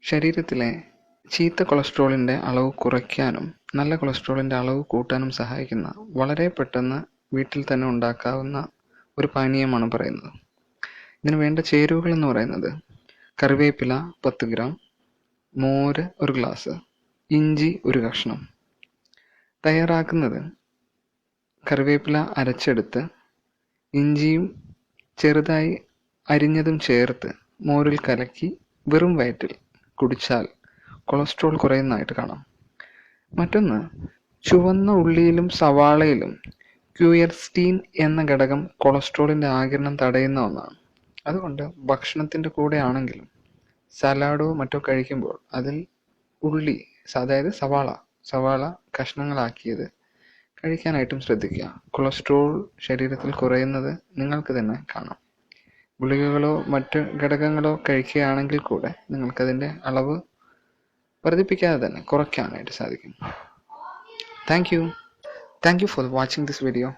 ശരീരത്തിലെ ചീത്ത കൊളസ്ട്രോളിൻ്റെ അളവ് കുറയ്ക്കാനും നല്ല കൊളസ്ട്രോളിൻ്റെ അളവ് കൂട്ടാനും സഹായിക്കുന്ന വളരെ പെട്ടെന്ന് വീട്ടിൽ തന്നെ ഉണ്ടാക്കാവുന്ന ഒരു പാനീയമാണ് പറയുന്നത്. ഇതിന് വേണ്ട ചേരുവകൾ എന്ന് പറയുന്നത് കറിവേപ്പില 10 ഗ്രാം, മോര് 1 ഗ്ലാസ്, ഇഞ്ചി 1 കഷ്ണം. തയ്യാറാക്കുന്നത്: കറിവേപ്പില അരച്ചെടുത്ത് ഇഞ്ചിയും ചെറുതായി അരിഞ്ഞതും ചേർത്ത് മോരിൽ കലക്കി വെറും വയറ്റിൽ കുടിച്ചാൽ കൊളസ്ട്രോൾ കുറയുന്നതായിട്ട് കാണാം. മറ്റൊന്ന്, ചുവന്ന ഉള്ളിയിലും സവാളയിലും ക്യൂയർസ്റ്റീൻ എന്ന ഘടകം കൊളസ്ട്രോളിൻ്റെ ആഗിരണം തടയുന്ന ഒന്നാണ്. അതുകൊണ്ട് ഭക്ഷണത്തിൻ്റെ കൂടെ ആണെങ്കിലും സലാഡോ മറ്റോ കഴിക്കുമ്പോൾ അതിൽ ഉള്ളി, അതായത് സവാള കഷ്ണങ്ങളാക്കിയത് കഴിക്കാനായിട്ടും ശ്രദ്ധിക്കുക. കൊളസ്ട്രോൾ ശരീരത്തിൽ കുറയുന്നത് നിങ്ങൾക്ക് തന്നെ കാണാം. ഗുളികകളോ മറ്റ് ഘടകങ്ങളോ കഴിക്കുകയാണെങ്കിൽ കൂടെ നിങ്ങൾക്കതിൻ്റെ അളവ് വർദ്ധിപ്പിക്കാതെ തന്നെ കുറയ്ക്കാനായിട്ട് സാധിക്കും. Thank you for watching this video.